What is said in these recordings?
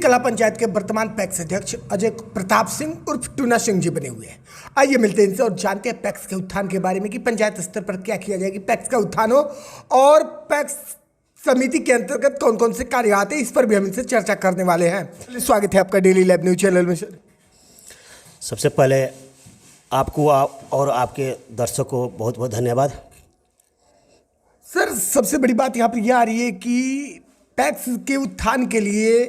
कला पंचायत के वर्तमान पैक्स अध्यक्ष अजय प्रताप सिंह उर्फ टूना सिंह जी बने हुए हैं। आइए मिलते हैं इनसे और जानते हैं पैक्स के उत्थान के बारे में कि पंचायत स्तर पर क्या किया जाए कि पैक्स का उत्थान हो और पैक्स समिति के अंतर्गत कौन कौन से कार्य आते हैं, इस पर भी हम इनसे चर्चा करने वाले हैं। स्वागत है आपका डेली लाइव न्यूज चैनल में। सर, सबसे पहले आपको और आपके दर्शकों को बहुत बहुत धन्यवाद। सर, सबसे बड़ी बात यहाँ पर यह आ रही है कि पैक्स के उत्थान के लिए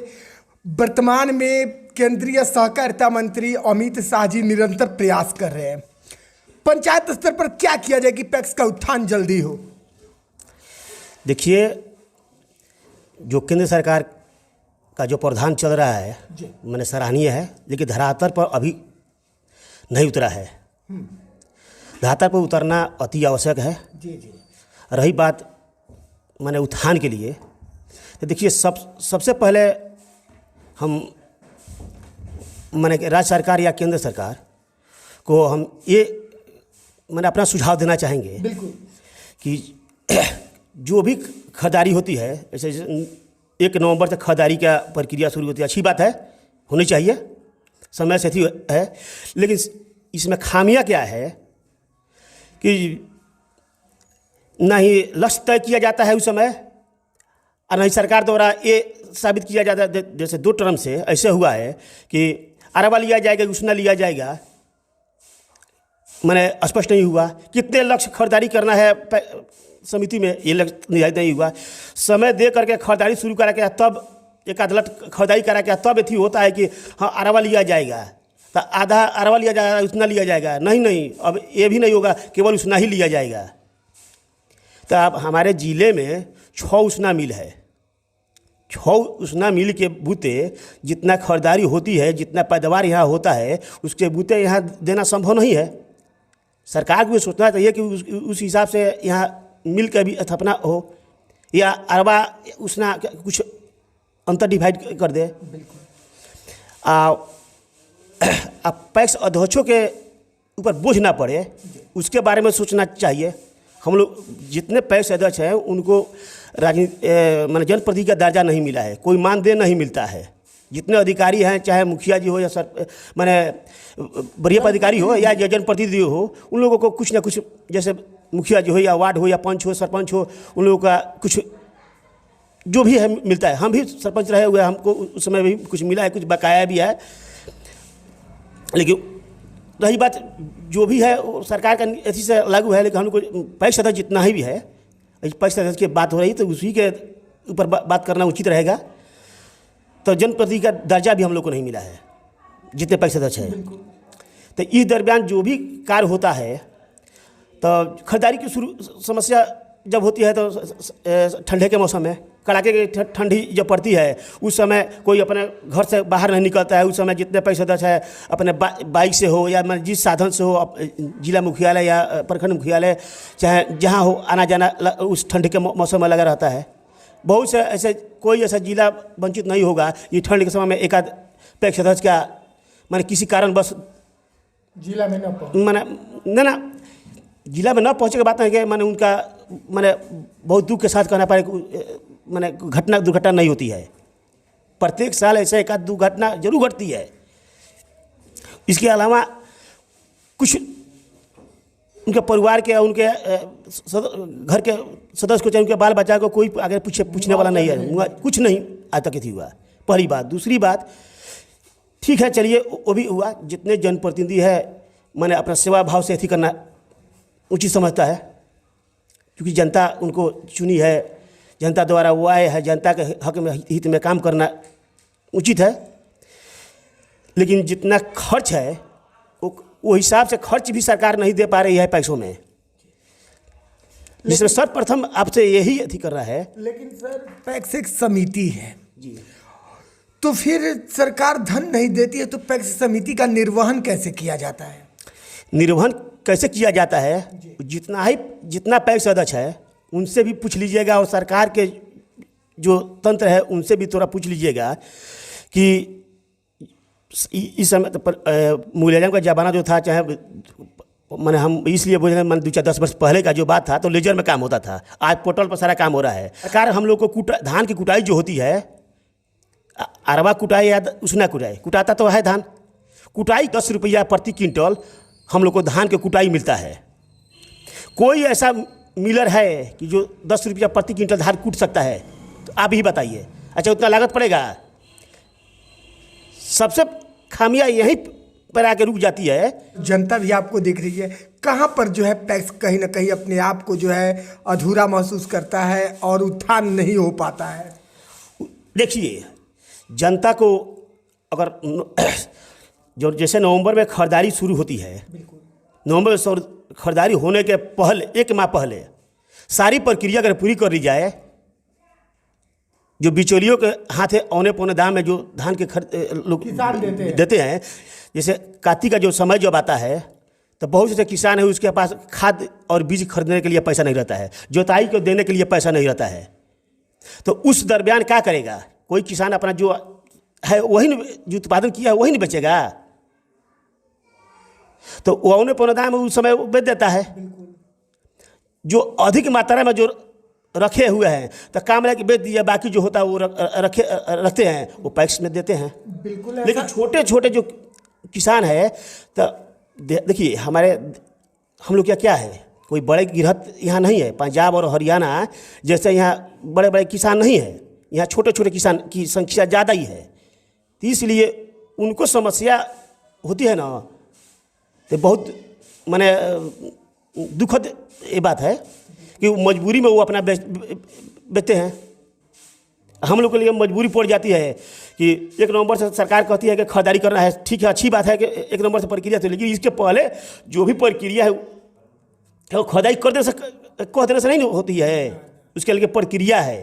वर्तमान में केंद्रीय सहकारिता मंत्री अमित शाह जी निरंतर प्रयास कर रहे हैं। पंचायत स्तर पर क्या किया जाए कि पैक्स का उत्थान जल्दी हो? देखिए, जो केंद्र सरकार का जो प्रावधान चल रहा है मैंने सराहनीय है, लेकिन धरातल पर अभी नहीं उतरा है। धरातल पर उतरना अति आवश्यक है। रही बात मैंने उत्थान के लिए, तो देखिए सबसे पहले हम मैंने राज्य सरकार या केंद्र सरकार को हम ये मैंने अपना सुझाव देना चाहेंगे। बिल्कुल कि जो भी खरीदारी होती है, जैसे 1 नवंबर से खरीदारी का प्रक्रिया शुरू होती है, अच्छी बात है, होनी चाहिए, समय से थी है, लेकिन इसमें खामियां क्या है कि ना ही लक्ष्य तय किया जाता है उस समय और नहीं सरकार द्वारा ये साबित किया जाता है। जैसे 2 टर्म से ऐसे हुआ है कि अरबा लिया जाएगा, उसना लिया जाएगा, मैंने स्पष्ट नहीं हुआ। कितने लक्ष्य खरीदारी करना है समिति में, ये लक्ष्य निर्धारित नहीं हुआ। समय दे करके खरीदारी शुरू करा के तब एक आधलट खरीदारी करा के तब एथी होता है कि हाँ अरबा लिया जाएगा, तो आधा अरबा लिया जाएगा, उसना लिया जाएगा। नहीं, अब ये भी नहीं होगा, केवल उसना ही लिया जाएगा। तो अब हमारे ज़िले में 6 उसना मिल है। 6 उसना मिल के बूते जितना खरीदारी होती है, जितना पैदावार यहाँ होता है, उसके बूते यहाँ देना संभव नहीं है। सरकार को ये सोचना चाहिए कि उस हिसाब से यहाँ मिल के भी स्थापना हो या अरबा उसना कुछ अंतर डिवाइड कर दे। अब पैक्स अध्यक्षों के ऊपर बोझ ना पड़े, उसके बारे में सोचना चाहिए। हम लोग जितने पैक्स अध्यक्ष हैं उनको राजनीति माने जनप्रतिनिधि का दर्जा नहीं मिला है, कोई मानदेय नहीं मिलता है। जितने अधिकारी हैं, चाहे मुखिया जी हो या माने वरीय पदाधिकारी हो या जनप्रतिनिधि हो, उन लोगों को कुछ ना कुछ, जैसे मुखिया जी हो या वार्ड हो या पंच हो, सरपंच हो, उन लोगों का कुछ जो भी है मिलता है। हम भी सरपंच रहे हुए, हमको उस समय भी कुछ मिला है, कुछ बकाया भी है। लेकिन रही बात जो भी है वो सरकार का ऐसी से लागू है, लेकिन हमको पैक्स अध्यक्ष जितना ही भी है, पैक्स अध्यक्ष की बात हो रही तो उसी के ऊपर बात करना उचित रहेगा। तो जनप्रतिनिधि का दर्जा भी हम लोग को नहीं मिला है जितने पैक्स अध्यक्ष है। तो इस दरमियान जो भी कार्य होता है, तो खरीदारी की समस्या जब होती है तो ठंडे के मौसम में, कड़ाके की ठंडी जब पड़ती है, उस समय कोई अपने घर से बाहर नहीं निकलता है। उस समय जितने पैसे अध्यक्ष है अपने बाइक से हो या जिस साधन से हो, जिला मुख्यालय या प्रखंड मुख्यालय, चाहे जहाँ हो, आना जाना उस ठंड के मौसम में लगा रहता है। बहुत से ऐसे कोई ऐसा जिला वंचित नहीं होगा ये ठंड के समय में एक आध पैक्स अध्यक्ष का मैंने किसी कारण बस जिला में ना जिला में न पहुँचे की बात नहीं कि मैंने उनका मैंने बहुत दुख के साथ कहना पड़े, मैंने दुर्घटना नहीं होती है। प्रत्येक साल ऐसे एक आध दुर्घटना जरूर घटती है। इसके अलावा कुछ उनके परिवार के, उनके घर के सदस्य को, चाहे उनके बाल बच्चा को कोई आगे पूछने वाला नहीं है, कुछ नहीं आज तक थी हुआ। पहली बात। दूसरी बात, ठीक है चलिए वो भी हुआ, जितने जनप्रतिनिधि है मैंने अपना सेवा भाव से अथी करना उचित समझता है, क्योंकि जनता उनको चुनी है, जनता द्वारा वो आए हैं, जनता के हक में हित में काम करना उचित है। लेकिन जितना खर्च है वो हिसाब से खर्च भी सरकार नहीं दे पा रही है पैसों में, जिसमें सर्वप्रथम आपसे यही अथी कर रहा है। लेकिन सर, पैक्स एक समिति है जी, तो फिर सरकार धन नहीं देती है, तो पैक्स समिति का निर्वहन कैसे किया जाता है? निर्वहन कैसे किया जाता है, जितना पैक्स अध्यक्ष है उनसे भी पूछ लीजिएगा, और सरकार के जो तंत्र है उनसे भी थोड़ा पूछ लीजिएगा कि इस समय पर मूल्यांकन का ज़माना जो था, चाहे मैंने हम इसलिए बोल रहे हैं, 2-10 वर्ष पहले का जो बात था तो लेजर में काम होता था, आज पोर्टल पर सारा काम हो रहा है। सरकार हम लोग को धान की कुटाई जो होती है अरवा कुटाए या उसना कुटाए, कुटाता तो है धान। कुटाई 10 रुपया प्रति क्विंटल हम लोग को धान के कुटाई मिलता है। कोई ऐसा मिलर है कि जो 10 रुपया प्रति क्विंटल धान कूट सकता है? तो आप ही बताइए। अच्छा, उतना लागत पड़ेगा? सबसे खामियां यहीं पर आके रुक जाती है। जनता भी आपको देख रही है, कहाँ पर जो है पैक्स कहीं ना कहीं अपने आप को जो है अधूरा महसूस करता है और उत्थान नहीं हो पाता है। देखिए, जनता को अगर जो जैसे नवंबर में खरीदारी शुरू होती है, नवंबर में खरीदारी होने के पहले 1 माह पहले सारी प्रक्रिया अगर पूरी कर ली जाए, जो बिचौलियों के हाथ औने पौने दाम में जो धान के लोग किसान देते हैं, जैसे कार्तिक का जो समय जब आता है तो बहुत से किसान है उसके पास खाद और बीज खरीदने के लिए पैसा नहीं रहता है, जोताई को देने के लिए पैसा नहीं रहता है। तो उस दरमियान क्या करेगा? कोई किसान अपना जो है वही जो उत्पादन किया है वही नहीं बेचेगा, तो वो औने पौने दाम में उस समय बेच देता है। जो अधिक मात्रा में जो रखे हुए हैं तो काम है कि बेच दिया, बाकी जो होता है वो रखते हैं, वो पैक्स में देते हैं। बिल्कुल। लेकिन छोटे छोटे जो किसान है तो देखिए, हम लोग क्या है, कोई बड़े गिरहत यहाँ नहीं है। पंजाब और हरियाणा जैसे यहाँ बड़े बड़े किसान नहीं है, यहाँ छोटे छोटे किसान की संख्या ज़्यादा ही है। तो इसलिए उनको समस्या होती है ना, तो बहुत माने दुखद ये बात है कि मजबूरी में वो अपना बेचते हैं। हम लोग के लिए मजबूरी पड़ जाती है कि 1 नवंबर से सरकार कहती है कि खरीदारी करना है। ठीक है, अच्छी बात है कि 1 नवंबर से प्रक्रिया थी, लेकिन इसके पहले जो भी प्रक्रिया है वो खरीदारी कह देने से नहीं होती है। उसके लिए प्रक्रिया है,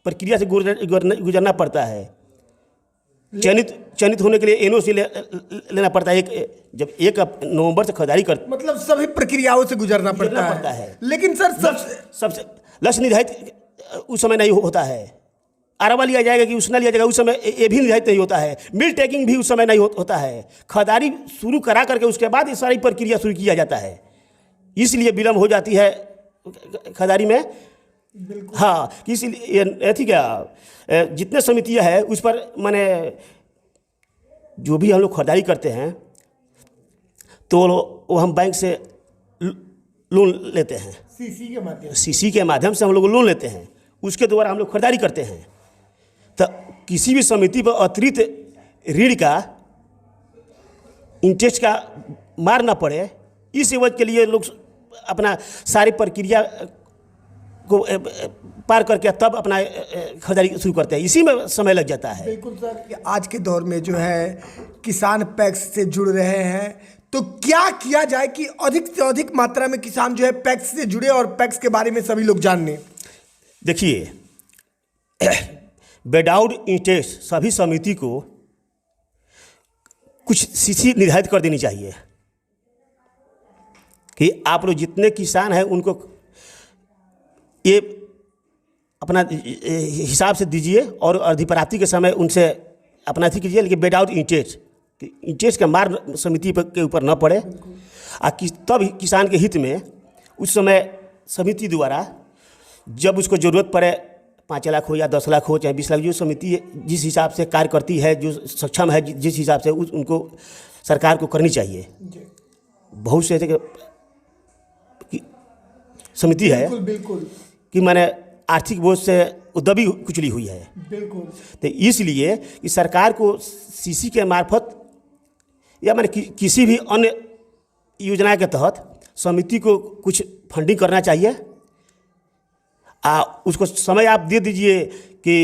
प्रक्रिया से गुजरना पड़ता है। चयनित होने के लिए एनओसी लेना पड़ता है। जब 1 नवंबर से खरीदारी मतलब सभी प्रक्रियाओं से गुजरना पड़ता है। लेकिन सर सबसे लक्ष्य निर्धारित उस समय नहीं होता है। अरवा लिया जाएगा कि उसना लिया जाएगा, उस समय ये भी निर्धारित नहीं होता है। मिल टेकिंग भी उस समय नहीं होता है। खरीदारी शुरू करा करके उसके बाद ये सारी प्रक्रिया शुरू किया जाता है, इसलिए विलम्ब हो जाती है खरीदारी में। हाँ, इसलिए ठीक है, जितने समितियाँ हैं उस पर माने जो भी हम लोग खरीदारी करते हैं तो वो हम बैंक से लोन लेते हैं। सीसी के माध्यम से हम लोग लोन लेते हैं, उसके द्वारा हम लोग खरीदारी करते हैं। तो किसी भी समिति पर अतिरिक्त ऋण का इंटरेस्ट का मार ना पड़े, इस एवज के लिए लोग अपना सारी प्रक्रिया को पार करके तब अपना खरीदारी शुरू करते हैं। इसी में समय लग जाता है। बिल्कुल सर, आज के दौर में जो है किसान पैक्स से जुड़ रहे हैं, तो क्या किया जाए कि अधिक से अधिक मात्रा में किसान जो है पैक्स से जुड़े और पैक्स के बारे में सभी लोग जान लें? देखिए, विदाउट इंटरेस्ट सभी समिति को कुछ सीसी निर्धारित कर देनी चाहिए कि आप लोग जितने किसान हैं उनको ये अपना हिसाब से दीजिए और अधिप्राप्ति के समय उनसे अपना अथी कीजिए, लेकिन विदाउट इंटरेस्ट का मार समिति के ऊपर न पड़े। तब किसान के हित में उस समय समिति द्वारा जब उसको ज़रूरत पड़े, 5 लाख हो या 10 लाख हो चाहे 20 लाख, जो समिति जिस हिसाब से कार्य करती है, जो सक्षम है जिस हिसाब से उनको सरकार को करनी चाहिए। बहुत से ऐसे समिति है बिल्कुल कि मैंने आर्थिक बोझ से दबी कुचली हुई है। बिल्कुल। तो इसलिए कि सरकार को सीसी के मार्फत या मैंने किसी भी अन्य योजना के तहत समिति को कुछ फंडिंग करना चाहिए। उसको समय आप दे दीजिए कि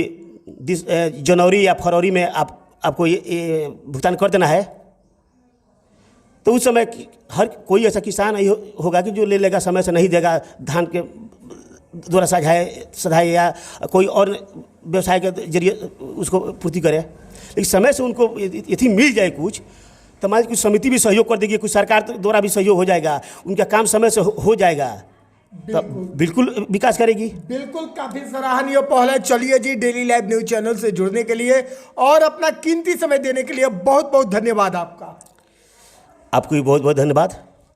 जनवरी या फरवरी में आपको ये भुगतान कर देना है, तो उस समय हर कोई ऐसा किसान नहीं होगा कि जो ले लेगा, समय से नहीं देगा, धान के द्वारा सधाए या कोई और व्यवसाय के जरिए उसको पूर्ति करे। लेकिन समय से उनको यदि मिल जाए कुछ, तो हमारी कुछ समिति भी सहयोग कर देगी, कुछ सरकार द्वारा भी सहयोग हो जाएगा, उनका काम समय से हो जाएगा, तो बिल्कुल विकास करेगी। बिल्कुल, काफी सराहनीय पहल है। चलिए जी, डेली लाइव न्यूज चैनल से जुड़ने के लिए और अपना कीमती समय देने के लिए बहुत बहुत धन्यवाद आपका। आपको भी बहुत बहुत धन्यवाद।